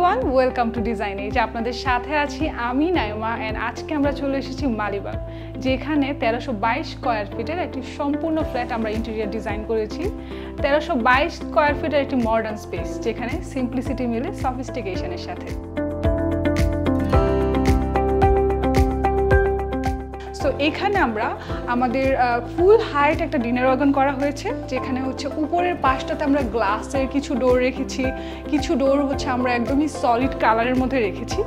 Everyone, welcome to design edge. আপনাদের সাথে আছি আমি নাইমা এন্ড আজকে আমরা চলে এসেছি মালিবাগ, যেখানে 1322 স্কয়ার ফিটের একটি সম্পূর্ণ ফ্ল্যাট আমরা ইন্টেরিয়র ডিজাইন করেছি। 1322 স্কয়ার ফিটের একটি মডার্ন স্পেস, যেখানে সিম্পলিসিটি মিলে সফিস্টিকেশনের সাথে। তো এখানে আমরা আমাদের ফুল হাইট একটা ডিনার ওয়াগন করা হয়েছে, যেখানে হচ্ছে উপরের পাশটাতে আমরা গ্লাসের কিছু ডোর রেখেছি, কিছু ডোর হচ্ছে আমরা একদমই সলিড কালারের মধ্যে রেখেছি।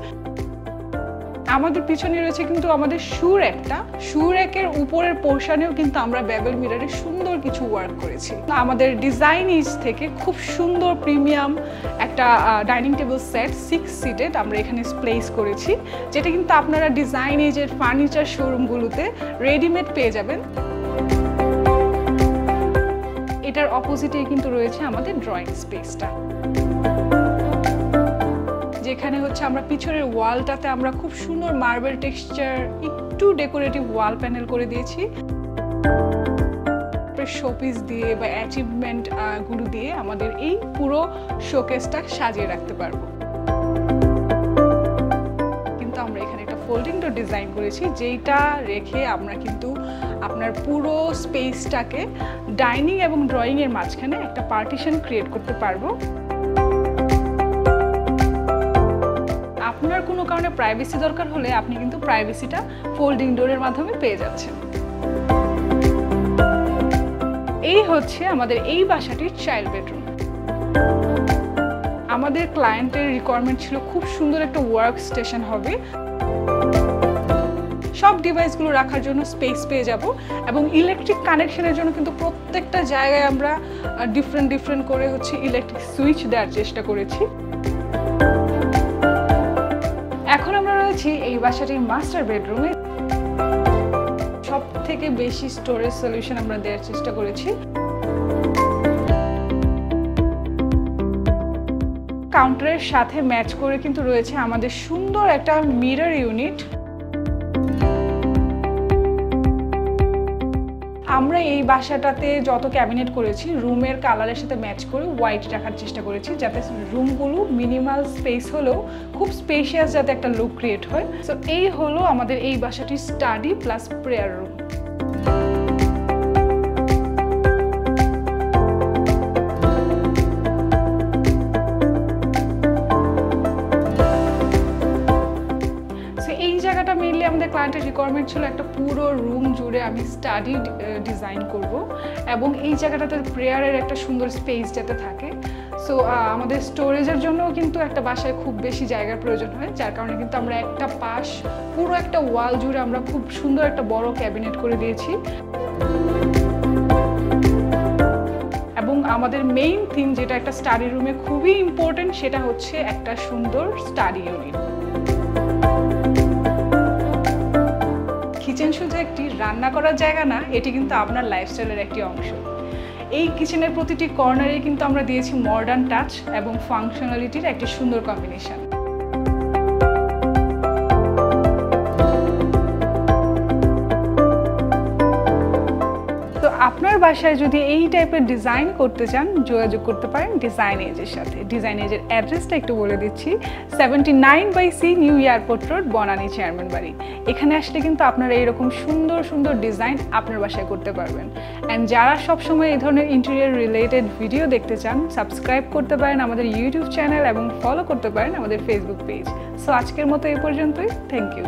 আমাদের পিছনে রয়েছে কিন্তু আমাদের শু র্যাকের উপরের পোর্শনেও কিন্তু আমরা বেবেল মিররে সুন্দর কিছু ওয়ার্ক করেছি। আমাদের ডিজাইন ইজ থেকে খুব সুন্দর প্রিমিয়াম একটা ডাইনিং টেবিল সেট 6 সিটেড আমরা এখানে প্লেস করেছি, যেটা কিন্তু আপনারা ডিজাইন এজের ফার্নিচার শোরুমগুলোতে রেডিমেড পেয়ে যাবেন। এটার অপোজিটেই কিন্তু রয়েছে আমাদের ড্রয়িং স্পেসটা, যেখানে হচ্ছে আমরা পিছনের ওয়ালটাতে আমরা খুব সুন্দর মার্বেল টেক্সচার একটু ডেকোরেটিভ ওয়াল প্যানেল করে দিয়েছি। শোপিস দিয়ে বা অ্যাচিভমেন্ট গুলো দিয়ে আমাদের এই পুরো শোকেসটা সাজিয়ে রাখতে পারবো। কিন্তু আমরা এখানে একটা ফোল্ডিং ডোর ডিজাইন করেছি, যেটা রেখে আমরা কিন্তু আপনার পুরো স্পেসটাকে ডাইনিং এবং ড্রয়িং এর মাঝখানে একটা পার্টিশন ক্রিয়েট করতে পারবো। আপনার কোনো কারণে প্রাইভেসি দরকার হলে আপনি কিন্তু প্রাইভেসিটা ফোল্ডিং ডোরের মাধ্যমে পেয়ে যাচ্ছেন। এই হচ্ছে আমাদের এই বাসাটির চাইল্ড বেডরুম। আমাদের ক্লায়েন্টের রিকোয়ারমেন্ট ছিল খুব সুন্দর একটা ওয়ার্ক স্টেশন হবে, সব ডিভাইসগুলো রাখার জন্য স্পেস পেয়ে যাব, এবং ইলেকট্রিক কানেকশনের জন্য কিন্তু প্রত্যেকটা জায়গায় আমরা ডিফারেন্ট করে হচ্ছে ইলেকট্রিক সুইচ দেওয়ার চেষ্টা করেছি। এখন আমরা রয়েছি এই বাসাটির মাস্টার বেডরুমে। সব থেকে বেশি স্টোরেজ সলিউশন আমরা দেওয়ার চেষ্টা করেছি। কাউন্টারের সাথে ম্যাচ করে কিন্তু রয়েছে আমাদের সুন্দর একটা মিরর ইউনিট। আমরা এই বাসাটাতে যত ক্যাবিনেট করেছি রুমের কালারের সাথে ম্যাচ করে হোয়াইট রাখার চেষ্টা করেছি, যাতে রুমগুলো মিনিমাল স্পেস হলেও খুব স্পেশিয়াস যাতে একটা লুক ক্রিয়েট হয়। সো এই হলো আমাদের এই বাসাটির study plus prayer room. Mainly আমাদের ক্লায়েন্টের রিকোয়ারমেন্ট ছিল একটা পুরো রুম জুড়ে আমি স্টাডি ডিজাইন করব, এবং এই জায়গাটাতে প্রেয়ারের একটা সুন্দর স্পেস যাতে থাকে। সো আমাদের স্টোরেজের জন্যও কিন্তু একটা বাসায় খুব বেশি জায়গার প্রয়োজন হয়, যার কারণে কিন্তু আমরা একটা পাশ পুরো একটা ওয়াল জুড়ে আমরা খুব সুন্দর একটা বড় ক্যাবিনেট করে দিয়েছি। এবং আমাদের মেইন থিম, যেটা একটা স্টাডি রুমে খুবই ইম্পর্টেন্ট, সেটা হচ্ছে একটা সুন্দর স্টাডি ইউনিট। কিচেন শুধু একটি রান্না করার জায়গা না, এটি কিন্তু আপনার লাইফস্টাইলের একটি অংশ। এই কিচেনের প্রতিটি কর্নারে কিন্তু আমরা দিয়েছি মডার্ন টাচ এবং ফাংশনালিটির একটি সুন্দর কম্বিনেশন। তো আপনার বাসায় যদি এই টাইপের ডিজাইন করতে চান, যোগাযোগ করতে পারেন ডিজাইন এজের সাথে। ডিজাইন এজের অ্যাড্রেসটা একটু বলে দিচ্ছি, 79/C new airport road, Banani chairman বাড়ি। এখানে আসলে কিন্তু আপনারা এইরকম সুন্দর সুন্দর ডিজাইন আপনার বাসায় করতে পারবেন। অ্যান্ড যারা সবসময় এই ধরনের ইন্টেরিয়র রিলেটেড ভিডিও দেখতে চান, সাবস্ক্রাইব করতে পারেন আমাদের ইউটিউব চ্যানেল এবং ফলো করতে পারেন আমাদের ফেসবুক পেজ। সো আজকের মতো এই পর্যন্তই। Thank you.